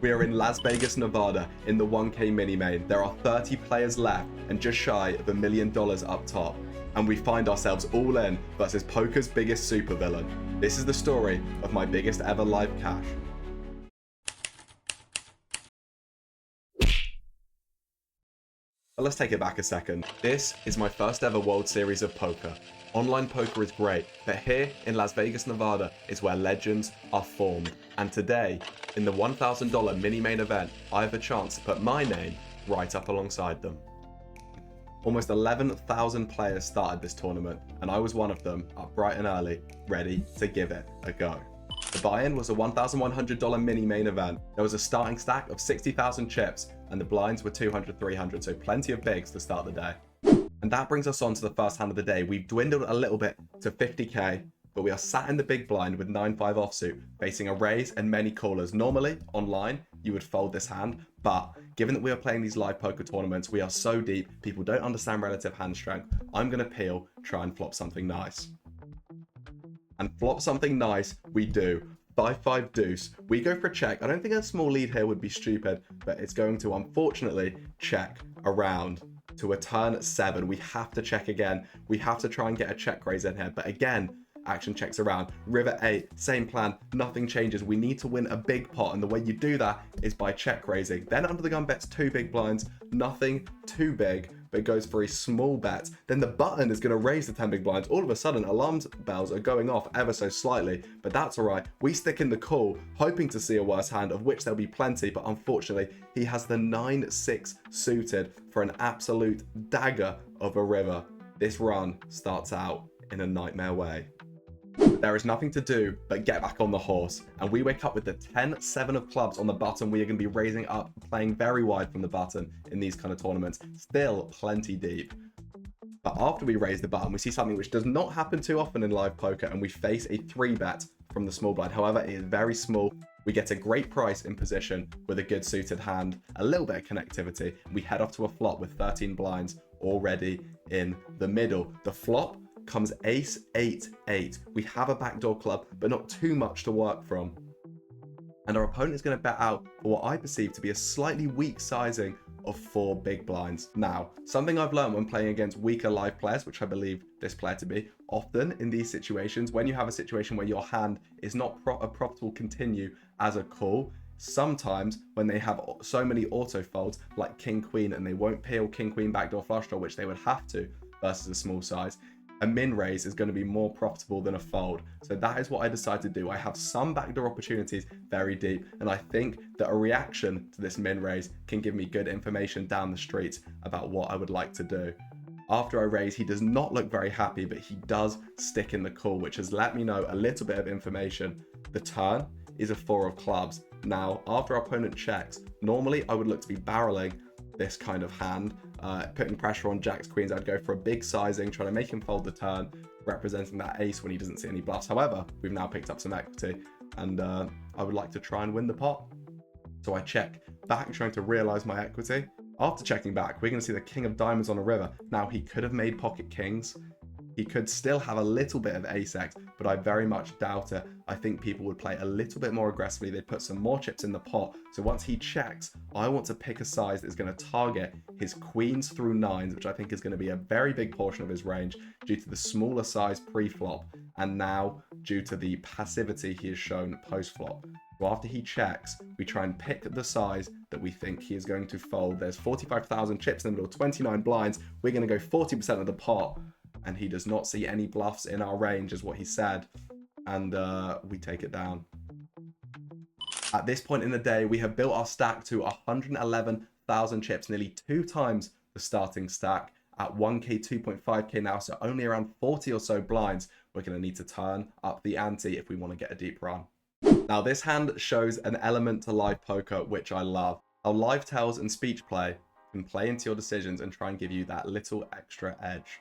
We are in Las Vegas, Nevada in the 1K mini main. There are 30 players left and just shy of $1 million up top. And we find ourselves all in versus poker's biggest supervillain. This is the story of my biggest ever live cash. But let's take it back a second. This is my first ever World Series of poker. Online poker is great, but here in Las Vegas, Nevada is where legends are formed. And today, in the $1,000 mini main event, I have a chance to put my name right up alongside them. Almost 11,000 players started this tournament, and I was one of them, up bright and early, ready to give it a go. The buy-in was a $1,100 mini main event. There was a starting stack of 60,000 chips, and the blinds were 200, 300, so plenty of bigs to start the day. And that brings us on to the first hand of the day. We've dwindled a little bit to 50k, but we are sat in the big blind with 9-5 offsuit, facing a raise and many callers. Normally, online, you would fold this hand, but given that we are playing these live poker tournaments, we are so deep, people don't understand relative hand strength. I'm gonna peel, try and flop something nice. And flop something nice, we do. 5-5 deuce. We go for a check. I don't think a small lead here would be stupid, but it's going to unfortunately check around to a turn 7. We have to check again. We have to try and get a check raise in here, but again, action checks around. River 8, same plan, nothing changes. We need to win a big pot, and the way you do that is by check raising. Then under the gun bets 2 big blinds, nothing too big, but goes for a small bet. Then the button is going to raise the 10 big blinds. All of a sudden, alarm bells are going off ever so slightly, but that's all right. We stick in the call, hoping to see a worse hand, of which there'll be plenty, but unfortunately, he has the 9-6 suited for an absolute dagger of a river. This run starts out in a nightmare way. There is nothing to do but get back on the horse, and we wake up with the 10-7 of clubs on the button. We are going to be raising up, playing very wide from the button in these kind of tournaments, still plenty deep. But after we raise the button, we see something which does not happen too often in live poker, and we face a 3-bet from the small blind. However, it is very small. We get a great price in position with a good suited hand, a little bit of connectivity. We head off to a flop with 13 blinds already in the middle. The flop comes ace 8-8. We have a backdoor club, but not too much to work from. And our opponent is going to bet out for what I perceive to be a slightly weak sizing of 4 big blinds. Now, something I've learned when playing against weaker live players, which I believe this player to be, often in these situations, when you have a situation where your hand is not a profitable continue as a call, sometimes when they have so many auto folds like king queen and they won't peel king queen backdoor flush draw, which they would have to versus a small size, a min raise is going to be more profitable than a fold. So that is what I decided to do. I have some backdoor opportunities very deep, and I think that a reaction to this min raise can give me good information down the street about what I would like to do. After I raise, he does not look very happy, but he does stick in the call, which has let me know a little bit of information. The turn is a 4 of clubs. Now, after our opponent checks, normally I would look to be barreling this kind of hand, putting pressure on jacks, queens. I'd go for a big sizing, trying to make him fold the turn, representing that ace when he doesn't see any bluffs. However, we've now picked up some equity, and I would like to try and win the pot. So I check back, trying to realize my equity. After checking back, we're going to see the king of diamonds on a river. Now, he could have made pocket kings. He could still have a little bit of ace-x, but I very much doubt it. I think people would play a little bit more aggressively. They'd put some more chips in the pot. So once he checks, I want to pick a size that's going to target his queens through 9s, which I think is going to be a very big portion of his range due to the smaller size pre-flop, and now due to the passivity he has shown post-flop. So after he checks, we try and pick the size that we think he is going to fold. There's 45,000 chips in the middle, 29 blinds. We're going to go 40% of the pot, and he does not see any bluffs in our range, is what he said, and we take it down. At this point in the day, we have built our stack to 111,000 chips, nearly 2 times the starting stack at 1k, 2.5k now, so only around 40 or so blinds. We're going to need to turn up the ante if we want to get a deep run. Now, this hand shows an element to live poker, which I love. How live tells and speech play can play into your decisions and try and give you that little extra edge.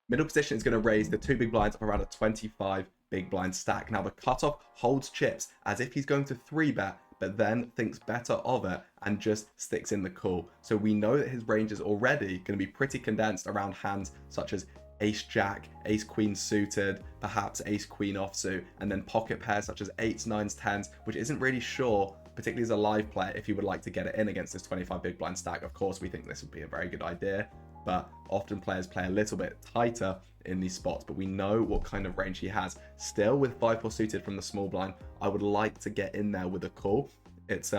Middle position is going to raise the 2 big blinds up around a 25 big blind stack. Now the cutoff holds chips as if he's going to 3-bet, but then thinks better of it and just sticks in the call. So we know that his range is already going to be pretty condensed around hands such as ace jack, ace queen suited, perhaps ace queen offsuit, and then pocket pairs such as 8s, 9s, 10s, which isn't really sure particularly as a live player, if you would like to get it in against this 25 big blind stack. Of course, we think this would be a very good idea, but often players play a little bit tighter in these spots, but we know what kind of range he has. Still, with 5-4 suited from the small blind, I would like to get in there with a call. It's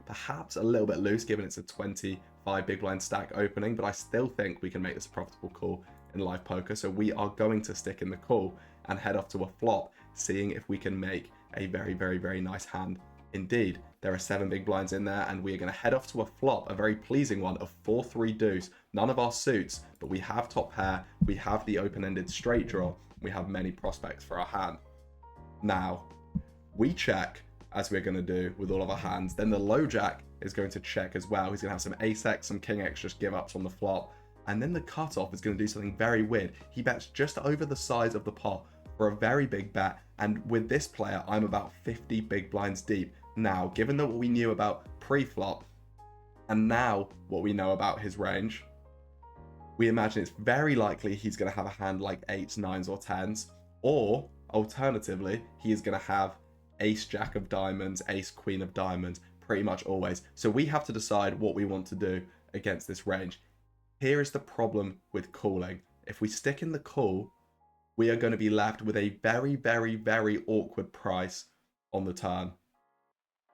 perhaps a little bit loose given it's a 25 big blind stack opening, but I still think we can make this a profitable call in live poker. So we are going to stick in the call and head off to a flop, seeing if we can make a very, very, very nice hand. Indeed, there are 7 big blinds in there, and we are going to head off to a flop, a very pleasing one of 4-3 deuce. None of our suits, but we have top pair, we have the open-ended straight draw, we have many prospects for our hand. Now, we check, as we're going to do with all of our hands. Then the low jack is going to check as well. He's going to have some ace x, some king x, just give ups on the flop. And then the cutoff is going to do something very weird. He bets just over the size of the pot for a very big bet. And with this player, I'm about 50 big blinds deep. Now, given that what we knew about pre-flop, and now what we know about his range, we imagine it's very likely he's going to have a hand like 8s, 9s, or 10s. Or, alternatively, he is going to have ace jack of diamonds, ace queen of diamonds, pretty much always. So we have to decide what we want to do against this range. Here is the problem with calling. If we stick in the call, we are going to be left with a very, very, very awkward price on the turn.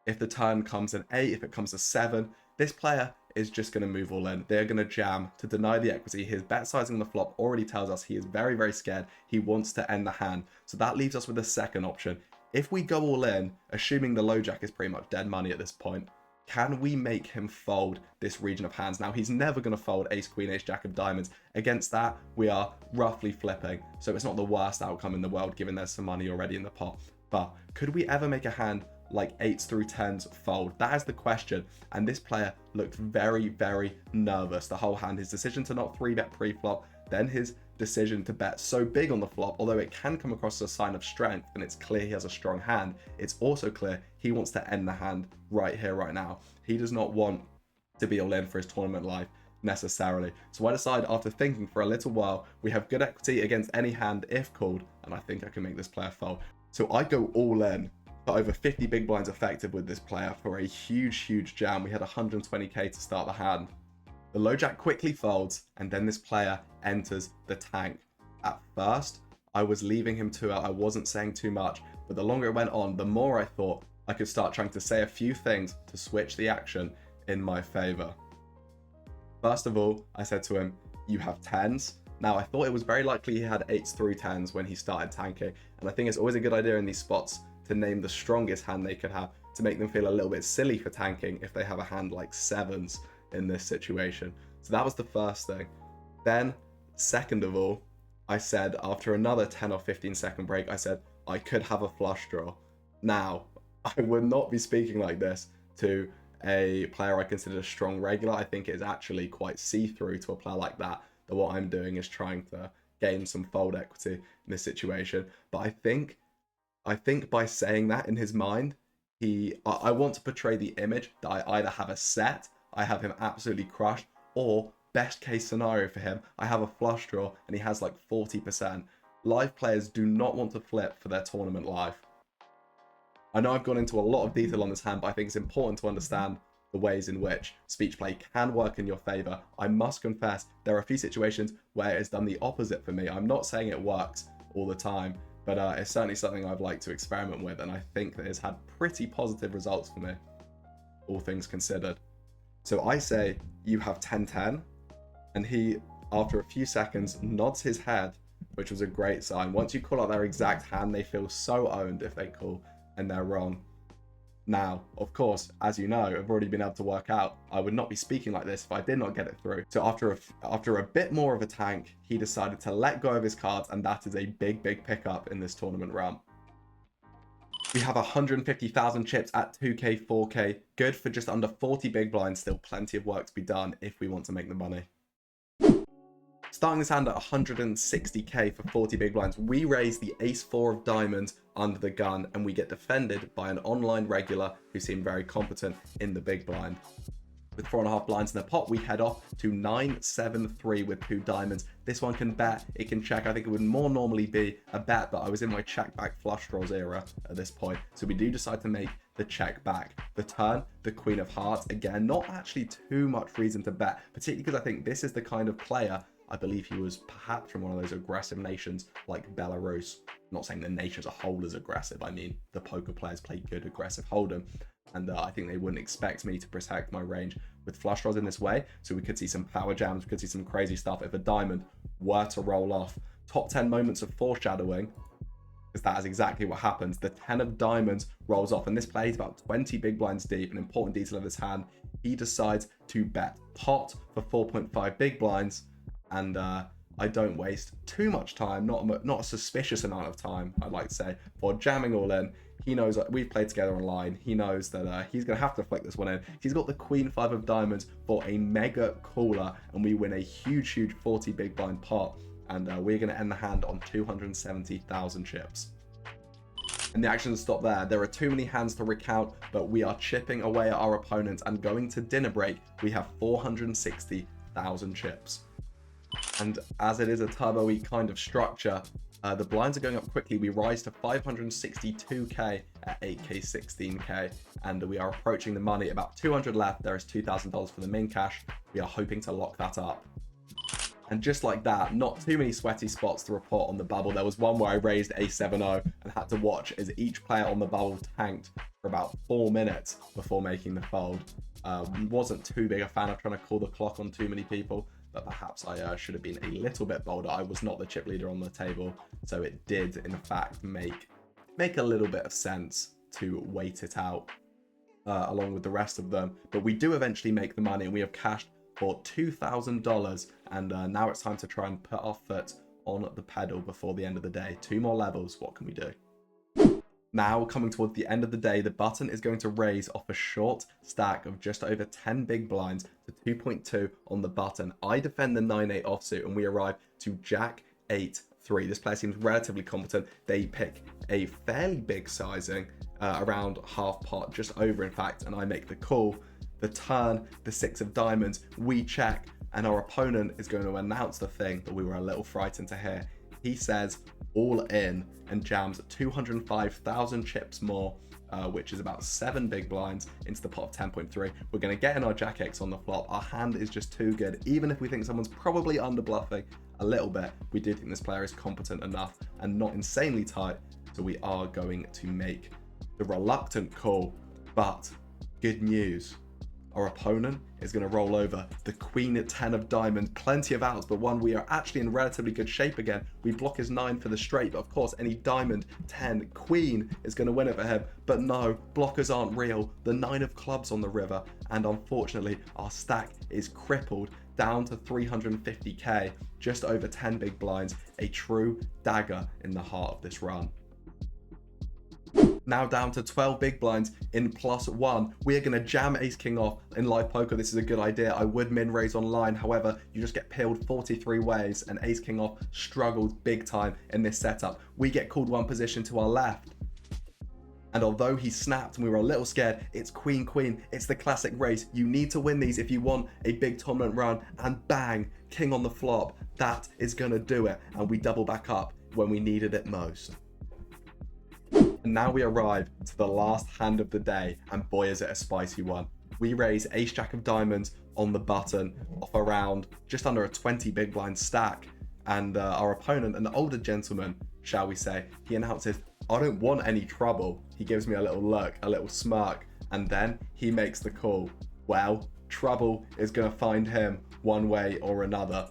If the turn comes an 8, if it comes a 7, this player is just going to move all in. They're going to jam to deny the equity. His bet sizing on the flop already tells us he is very, very scared. He wants to end the hand. So that leaves us with a second option. If we go all in, assuming the low jack is pretty much dead money at this point, can we make him fold this region of hands? Now, he's never going to fold ace, queen, ace, jack of diamonds. Against that, we are roughly flipping. So it's not the worst outcome in the world, given there's some money already in the pot. But could we ever make a hand like 8s through 10s fold? That is the question. And this player looked very, very nervous the whole hand. His decision to not 3-bet pre-flop, then his decision to bet so big on the flop, although it can come across as a sign of strength and it's clear he has a strong hand, it's also clear he wants to end the hand right here, right now. He does not want to be all in for his tournament life necessarily. So I decide, after thinking for a little while, we have good equity against any hand if called, and I think I can make this player fold. So I go all in for over 50 big blinds effective with this player for a huge, huge jam. We had 120k to start the hand. The low jack quickly folds, and then this player enters the tank. At first, I was leaving him 2-out. I wasn't saying too much, but the longer it went on, the more I thought I could start trying to say a few things to switch the action in my favor. First of all, I said to him, you have 10s. Now, I thought it was very likely he had 8s through 10s when he started tanking, and I think it's always a good idea in these spots to name the strongest hand they could have to make them feel a little bit silly for tanking if they have a hand like 7s in this situation. So that was the first thing. Then, second of all, I said, after another 10 or 15 second break, I said, I could have a flush draw. Now, I would not be speaking like this to a player I consider a strong regular. I think it is actually quite see-through to a player like that what I'm doing is trying to gain some fold equity in this situation. But I think by saying that in his mind, I want to portray the image that I either have a set, I have him absolutely crushed, or best case scenario for him, I have a flush draw and he has like 40%. Live players do not want to flip for their tournament life. I know I've gone into a lot of detail on this hand, but I think it's important to understand the ways in which speech play can work in your favor. I must confess, there are a few situations where it's done the opposite for me. I'm not saying it works all the time, but it's certainly something I've liked to experiment with, and I think that it's had pretty positive results for me, all things considered. So I say, you have 10-10, and he, after a few seconds, nods his head, which was a great sign. Once you call out their exact hand, they feel so owned if they call and they're wrong. Now, of course, as you know, I've already been able to work out, I would not be speaking like this if I did not get it through. So after a bit more of a tank, he decided to let go of his cards, and that is a big, big pickup in this tournament run. We have 150,000 chips at 2k, 4k, good for just under 40 big blinds, still plenty of work to be done if we want to make the money. Starting this hand at 160k for 40 big blinds, we raise the ace-4 of diamonds under the gun, and we get defended by an online regular who seemed very competent in the big blind. With 4.5 blinds in the pot, we head off to 9-7-3 with 2 diamonds. This one can bet, it can check. I think it would more normally be a bet, but I was in my check back flush draws era at this point. So we do decide to make the check back. The turn, the Queen of Hearts. Again, not actually too much reason to bet, particularly because I think this is the kind of player, I believe he was perhaps from one of those aggressive nations like Belarus. I'm not saying the nation as a whole is aggressive. I mean, the poker players play good aggressive hold'em. And I think they wouldn't expect me to protect my range with flush draws in this way. So we could see some power jams, we could see some crazy stuff if a diamond were to roll off. Top 10 moments of foreshadowing, because that is exactly what happens. The 10 of diamonds rolls off, and this play is about 20 big blinds deep. An important detail of this hand, he decides to bet pot for 4.5 big blinds, and I don't waste too much time, not a suspicious amount of time, I'd like to say, for jamming all in. He knows that we've played together online. He knows that he's going to have to flick this one in. He's got the Queen 5 of diamonds for a mega cooler, and we win a huge 40 big blind pot. And we're going to end the hand on 270,000 chips. And the action doesn't stop there. There are too many hands to recount, but we are chipping away at our opponents and going to dinner break. We have 460,000 chips. And as it is a turbo-y kind of structure, the blinds are going up quickly. We rise to 562k at 8k, 16k, and we are approaching the money. About 200 left. There is $2,000 for the min cash. We are hoping to lock that up. And just like that, not too many sweaty spots to report on the bubble. There was one where I raised a 7-0 and had to watch as each player on the bubble tanked for about 4 minutes before making the fold. Wasn't too big a fan of trying to call the clock on too many people, but perhaps I should have been a little bit bolder. I was not the chip leader on the table, so it did in fact make a little bit of sense to wait it out along with the rest of them. But we do eventually make the money, and we have cashed for $2,000, and now it's time to try and put our foot on the pedal before the end of the day. 2 more levels, what can we do? Now, coming towards the end of the day, the button is going to raise off a short stack of just over 10 big blinds to 2.2 on the button. I defend the 9-8 offsuit, and we arrive to Jack 8-3. This player seems relatively competent. They pick a fairly big sizing, around half pot, just over in fact, and I make the call. The turn, the 6 of diamonds, we check, and our opponent is going to announce the thing that we were a little frightened to hear. He says all in and jams 205,000 chips more, which is about 7 big blinds into the pot of 10.3. We're going to get in our Jack X on the flop. Our hand is just too good. Even if we think someone's probably under bluffing a little bit, we do think this player is competent enough and not insanely tight. So we are going to make the reluctant call, but good news. Our opponent is going to roll over the Queen at 10 of diamonds. Plenty of outs, but one we are actually in relatively good shape again. We block his 9 for the straight, but of course any diamond, 10, Queen is going to win it for him. But no, blockers aren't real. The 9 of clubs on the river, and unfortunately our stack is crippled down to 350k, just over 10 big blinds. A true dagger in the heart of this run. Now down to 12 big blinds in +1. We are going to jam ace king off. In live poker, this is a good idea. I would min raise online. However, you just get peeled 43 ways, and ace king off struggled big time in this setup. We get called one position to our left. And although he snapped and we were a little scared, it's queen, queen. It's the classic race. You need to win these if you want a big tournament run. And bang, king on the flop. That is going to do it. And we double back up when we needed it most. And now we arrive to the last hand of the day, and boy is it a spicy one. We raise ace jack of diamonds on the button off around just under a 20 big blind stack, and our opponent, an older gentleman, shall we say, he announces, I don't want any trouble. He gives me a little look, a little smirk, and then he makes the call. Well, trouble is going to find him one way or another,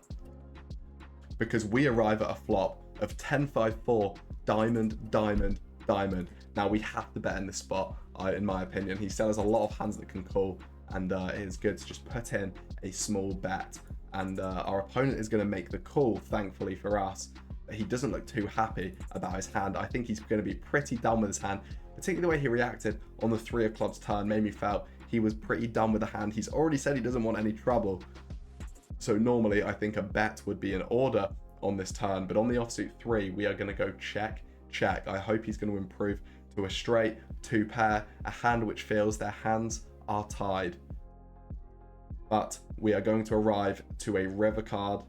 because we arrive at a flop of 10-5-4, diamond, diamond, diamond. Now we have to bet in this spot, in my opinion. He still has a lot of hands that can call, and it is good to just put in a small bet. And our opponent is going to make the call, thankfully for us. But he doesn't look too happy about his hand. I think he's going to be pretty done with his hand, particularly the way he reacted on the 3 of clubs turn made me feel he was pretty done with the hand. He's already said he doesn't want any trouble. So normally I think a bet would be in order on this turn, but on the offsuit 3, we are going to go check, check. I hope he's going to improve to a straight 2 pair, a hand which feels their hands are tied. but we are going to arrive to a river card,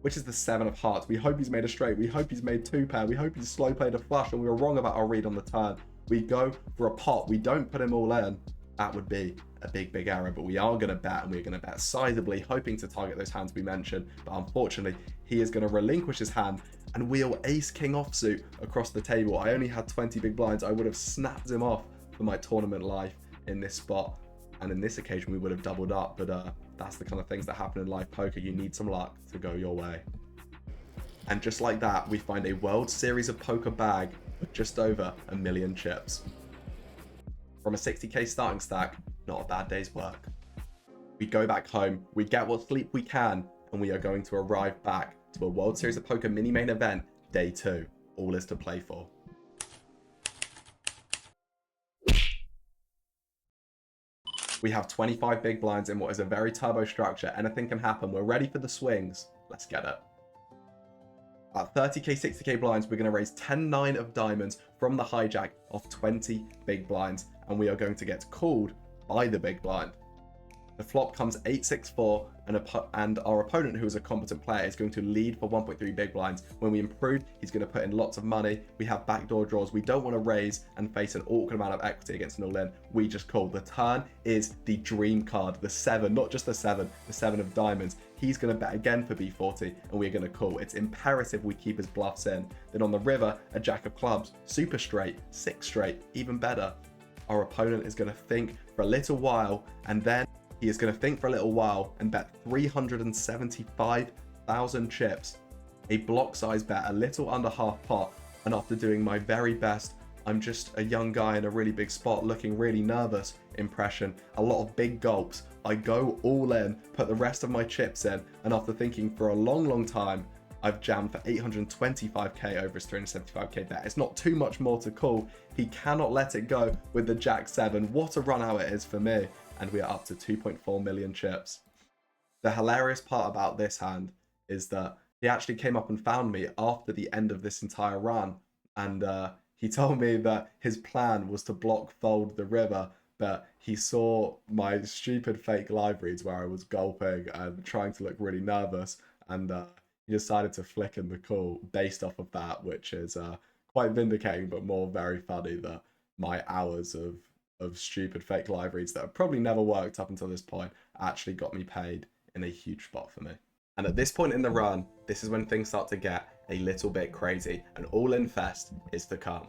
which is the 7 of hearts. We hope he's made a straight. We hope he's made 2 pair. We hope he's slow played a flush, and we were wrong about our read on the turn. We go for a pot. We don't put him all in. That would be a big error, but we are going to bet, and we're going to bet sizably, hoping to target those hands we mentioned. But unfortunately, he is going to relinquish his hand and wheel ace king offsuit across the table. I only had 20 big blinds. I would have snapped him off for my tournament life in this spot, and in this occasion we would have doubled up. But that's the kind of things that happen in live poker. You need some luck to go your way. And just like that, we find a World Series of Poker bag with just over 1 million chips. From a 60k starting stack, not a bad day's work. We go back home, we get what sleep we can, and we are going to arrive back to a World Series of Poker mini main event, day 2. All is to play for. We have 25 big blinds in what is a very turbo structure. Anything can happen. We're ready for the swings. Let's get it. At 30k, 60k blinds, we're going to raise 10-9 of diamonds from the hijack of 20 big blinds, and we are going to get called by the big blind. The flop comes 8-6-4, and our opponent, who is a competent player, is going to lead for 1.3 big blinds. When we improve, he's going to put in lots of money. We have backdoor draws. We don't want to raise and face an awkward amount of equity against an all-in. We just call. The turn is the dream card, the 7, not just the 7 of diamonds. He's going to bet again for B40, and we're going to call. It's imperative we keep his bluffs in. Then on the river, a jack of clubs, super straight, 6 straight, even better. Our opponent is going to think for a little while, and then he is going to think for a little while and bet 375,000 chips. A block size bet, a little under half pot. And after doing my very best, I'm just a young guy in a really big spot looking really nervous impression, a lot of big gulps, I go all in, put the rest of my chips in, and after thinking for a long time, I've jammed for 825k over his 375k bet. It's not too much more to call. He cannot let it go with the jack 7. What a run out it is for me. And we are up to 2.4 million chips. The hilarious part about this hand is that he actually came up and found me after the end of this entire run, and he told me that his plan was to block fold the river, but he saw my stupid fake live reads where I was gulping and trying to look really nervous, and he decided to flick in the call based off of that, which is quite vindicating, but more very funny that my hours of stupid fake live reads that have probably never worked up until this point actually got me paid in a huge spot for me. And at this point in the run, this is when things start to get a little bit crazy. An all-in fest is to come.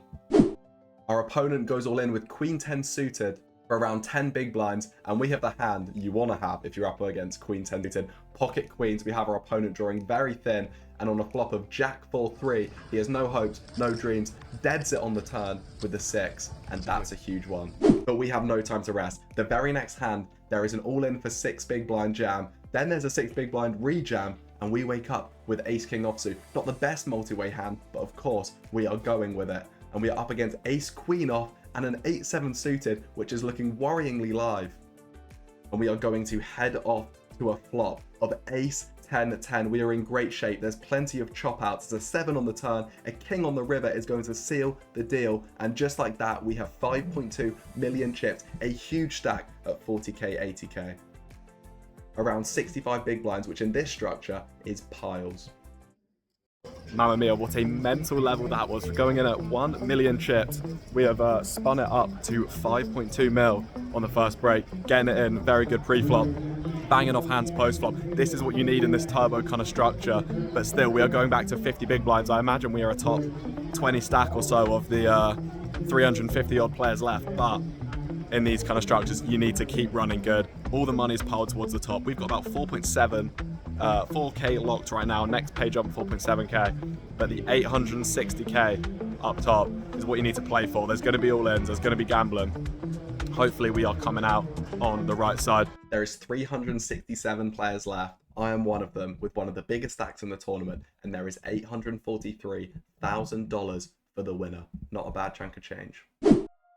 Our opponent goes all in with Queen 10 suited for around 10 big blinds, and we have the hand you want to have if you're up against Queen 10 suited. Pocket queens, we have our opponent drawing very thin, and on a flop of Jack 4-3, he has no hopes, no dreams, deads it on the turn with the 6, and that's a huge one. But we have no time to rest. The very next hand, there is an all-in for 6 big blind jam, then there's a 6 big blind re-jam, and we wake up with ace king offsuit. Not the best multi-way hand, but of course, we are going with it. And we are up against ace queen off and an 8-7 suited, which is looking worryingly live. And we are going to head off to a flop of ace 10-10. We are in great shape. There's plenty of chop outs. There's a 7 on the turn. A king on the river is going to seal the deal. And just like that, we have 5.2 million chips, a huge stack at 40k, 80k. Around 65 big blinds, which in this structure is piles. Mamma mia, what a mental level that was for going in at 1 million chips. We have spun it up to 5.2 mil on the first break, getting it in, very good pre-flop, banging off hands post-flop. This is what you need in this turbo kind of structure, but still we are going back to 50 big blinds. I imagine we are a top 20 stack or so of the 350 odd players left, but in these kind of structures you need to keep running good. All the money is piled towards the top. We've got about 4k locked right now, next page up 4.7k, but the 860k up top is what you need to play for. There's going to be all-ins, there's going to be gambling. Hopefully we are coming out on the right side. There is 367 players left. I am one of them with one of the biggest stacks in the tournament, and there is $843,000 for the winner. Not a bad chunk of change.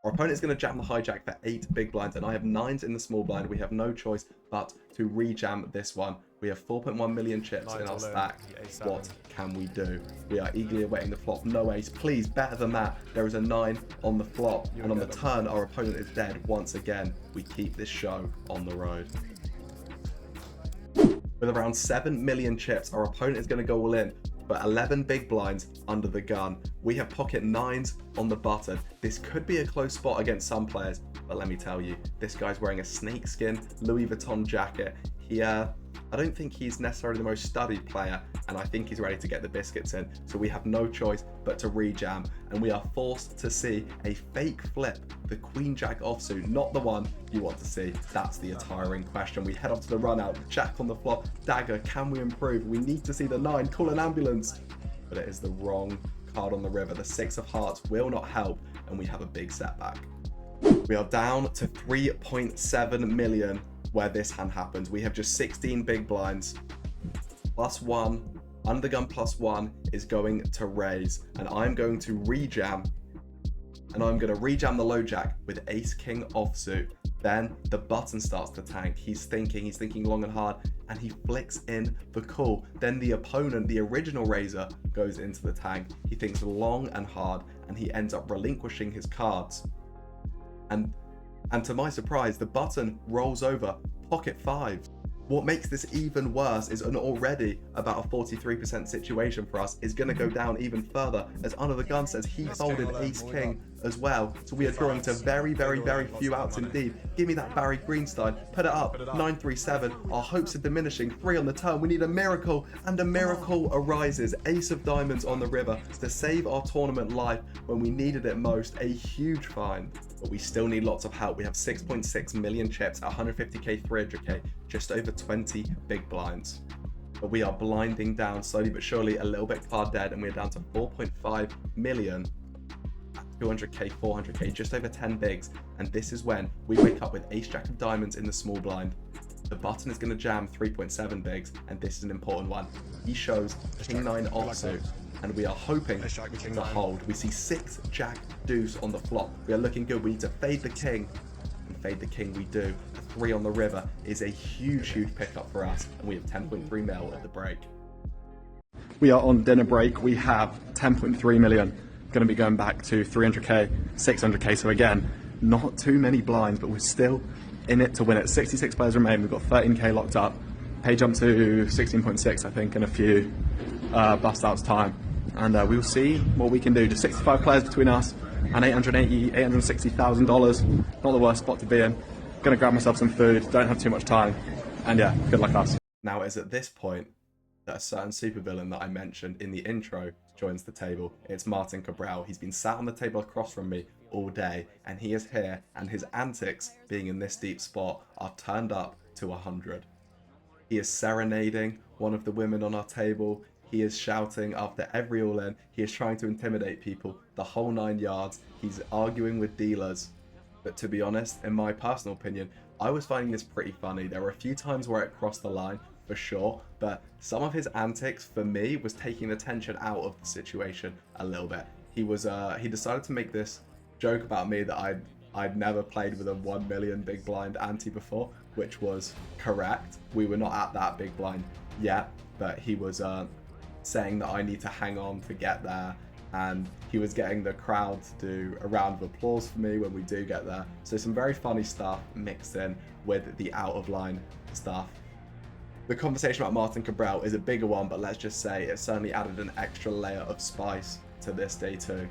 Our opponent is going to jam the hijack for 8 big blinds, and I have 9s in the small blind. We have no choice but to re-jam this one. We have 4.1 million chips in our stack. What can we do? We are eagerly awaiting the flop. No ace. Please, better than that. There is a 9 on the flop, and on the turn, our opponent is dead once again. We keep this show on the road. With around 7 million chips, our opponent is going to go all in, but 11 big blinds under the gun. We have pocket nines on the button. This could be a close spot against some players, but let me tell you, this guy's wearing a snakeskin Louis Vuitton jacket. I don't think he's necessarily the most studied player, and I think he's ready to get the biscuits in. So we have no choice but to rejam, and we are forced to see a fake flip, the Queen Jack offsuit, not the one you want to see. That's the tiring question. We head up to the run out, Jack on the flop, dagger, can we improve? We need to see the 9, call an ambulance. But it is the wrong card on the river. The 6 of hearts will not help, and we have a big setback. We are down to 3.7 million where this hand happens. We have just 16 big blinds. +1, undergun +1 is going to raise, and I'm going to rejam, and I'm going to rejam the low jack with ace king offsuit. Then the button starts to tank. He's thinking long and hard, and he flicks in the call. Then the opponent, the original raiser, goes into the tank. He thinks long and hard, and he ends up relinquishing his cards. And to my surprise, the button rolls over pocket 5. What makes this even worse is an already about a 43% situation for us is going to go down even further, as under the gun says he folded ace king as well. So we are drawing to very few outs indeed. Give me that Barry Greenstein, put it up, 9-3-7. Our hopes are diminishing, 3 on the turn. We need a miracle, and a miracle arises. Ace of diamonds on the river to save our tournament life when we needed it most. A huge find. But we still need lots of help. We have 6.6 million chips, 150k, 300k, just over 20 big blinds. But we are blinding down slowly but surely, a little bit card dead, and we're down to 4.5 million, 200k, 400k, just over 10 bigs. And this is when we wake up with ace jack of diamonds in the small blind. The button is going to jam 3.7 bigs, and this is an important one. He shows king 9 offsuit, and we are hoping to hold. We see 6 jack deuce on the flop. We are looking good. We need to fade the king, and fade the king we do. A 3 on the river is a huge pickup for us, and we have 10.3 mil at the break. We are on dinner break. We have 10.3 million. Going to be going back to 300k, 600k. So again, not too many blinds, but we're still in it to win it. 66 players remain. We've got 13k locked up. Pay jump to 16.6, I think, in a few bust outs time. And we will see what we can do. Just 65 players between us and $860,000. Not the worst spot to be in. Gonna grab myself some food. Don't have too much time. And yeah, good luck us. Now it is at this point that a certain supervillain that I mentioned in the intro joins the table. It's Martin Kahbrel. He's been sat on the table across from me all day, and he is here, and his antics, being in this deep spot, are turned up to 100. He is serenading one of the women on our table. He is shouting after every all-in. He is trying to intimidate people, the whole 9 yards. He's arguing with dealers. But to be honest, in my personal opinion, I was finding this pretty funny. There were a few times where it crossed the line, for sure, but some of his antics, for me, was taking the tension out of the situation a little bit. He decided to make this joke about me that I'd never played with a 1 million big blind ante before, which was correct. We were not at that big blind yet, but he was saying that I need to hang on to get there, and he was getting the crowd to do a round of applause for me when we do get there. So some very funny stuff mixed in with the out of line stuff. The conversation about Martin Kahbrel is a bigger one, but let's just say it certainly added an extra layer of spice to this day too.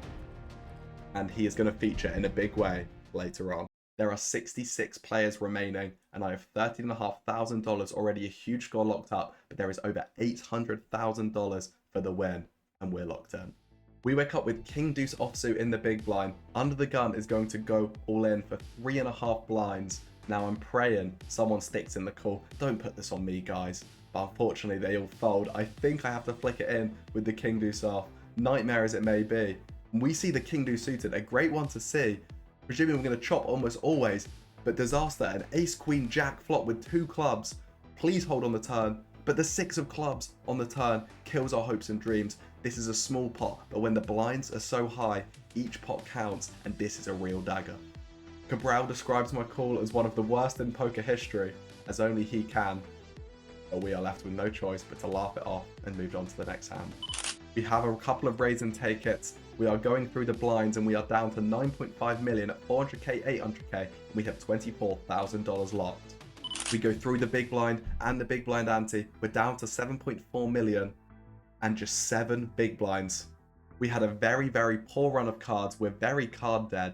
And he is going to feature in a big way later on. There are 66 players remaining, and I have $13,500 already, a huge score locked up, but there is over $800,000 for the win, and we're locked in. We wake up with king deuce offsuit in the big blind. Under the gun is going to go all in for 3.5 blinds. Now I'm praying someone sticks in the call. Don't put this on me, guys. But unfortunately they all fold. I think I have to flick it in with the king deuce off. Nightmare as it may be. We see the king deuce suited, a great one to see. Presuming we're going to chop almost always, but disaster, an ace queen jack flop with 2 clubs. Please hold on the turn, but the 6 of clubs on the turn kills our hopes and dreams. This is a small pot, but when the blinds are so high, each pot counts, and this is a real dagger. Kabrhel describes my call as one of the worst in poker history, as only he can. But we are left with no choice but to laugh it off and move on to the next hand. We have a couple of raise and take it's. We are going through the blinds, and we are down to 9.5 million at 400k, 800k. And we have $24,000 locked. We go through the big blind and the big blind ante. We're down to 7.4 million and just 7 big blinds. We had a very, very poor run of cards. We're very card dead.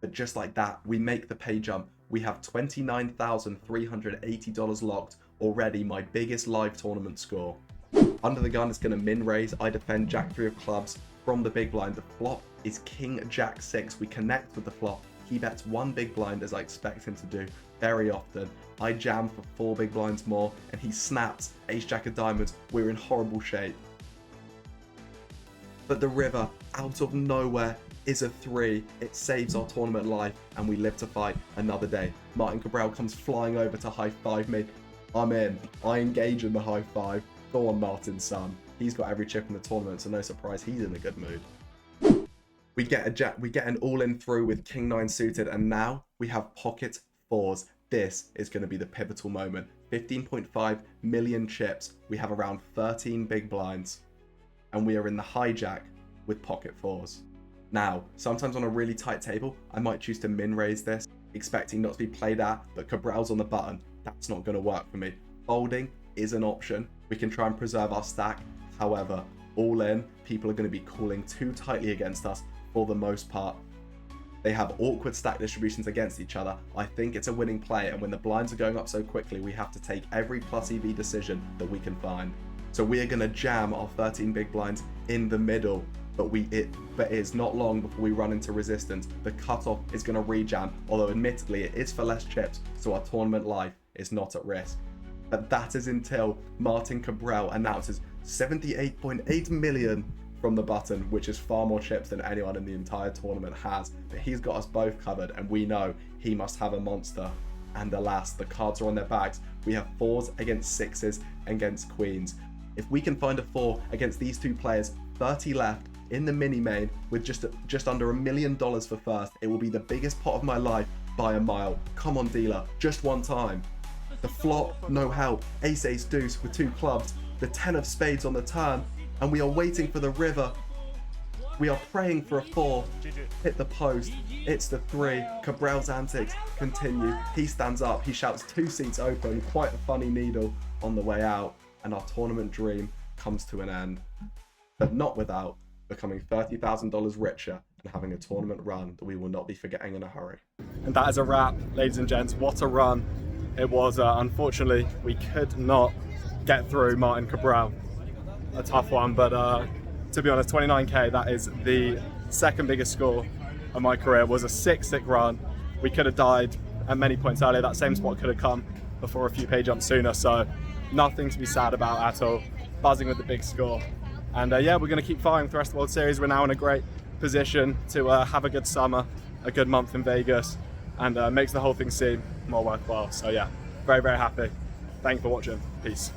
But just like that, we make the pay jump. We have $29,380 locked already, my biggest live tournament score. Under the gun is going to min raise. I defend Jack 3 of clubs from the big blind. The flop is King Jack 6. We connect with the flop. He bets 1 big blind as I expect him to do very often. I jam for 4 big blinds more and he snaps Ace Jack of diamonds. We're in horrible shape. But the river, out of nowhere, is a 3. It saves our tournament life and we live to fight another day. Martin Kahbrel comes flying over to high five me. I'm in. I engage in the high five. Go on, Martin, son. He's got every chip in the tournament, so no surprise he's in a good mood. We get an all-in through with King 9 suited, and now we have pocket 4s. This is going to be the pivotal moment. 15.5 million chips. We have around 13 big blinds, and we are in the hijack with pocket 4s. Now, sometimes on a really tight table, I might choose to min raise this, expecting not to be played at, but Kabrhel's on the button. That's not going to work for me. Folding is an option. We can try and preserve our stack. However, all in, people are going to be calling too tightly against us for the most part. They have awkward stack distributions against each other. I think it's a winning play, and when the blinds are going up so quickly, we have to take every plus EV decision that we can find. So we are going to jam our 13 big blinds in the middle, but it is not long before we run into resistance. The cutoff is going to rejam, although admittedly it is for less chips, so our tournament life is not at risk. But that is until Martin Kahbrel announces 78.8 million from the button, which is far more chips than anyone in the entire tournament has. But he's got us both covered, and we know he must have a monster. And alas, the cards are on their backs. We have 4s against 6s against queens. If we can find a 4 against these two players, 30 left in the mini main with just under $1 million for first, it will be the biggest pot of my life by a mile. Come on, dealer, just one time. The flop, no help. Ace Ace Deuce with 2 clubs. The 10 of spades on the turn, and we are waiting for the river. We are praying for a 4. Hit the post. It's the 3. Kabrhel's antics continue. He stands up. He shouts 2 seats open. Quite a funny needle on the way out, and our tournament dream comes to an end. But not without becoming $30,000 richer and having a tournament run that we will not be forgetting in a hurry. And that is a wrap, ladies and gents. What a run it was. Unfortunately, we could not get through Martin Kahbrel. A tough one, but to be honest, 29k, that is the second biggest score of my career. It was a sick run. We could have died at many points earlier. That same spot could have come before a few pay jumps sooner, so nothing to be sad about at all. Buzzing with the big score. And yeah, we're going to keep firing for the rest of the World Series. We're now in a great position to have a good summer, a good month in Vegas, and makes the whole thing seem more worthwhile. So yeah, very happy. Thanks for watching. Peace.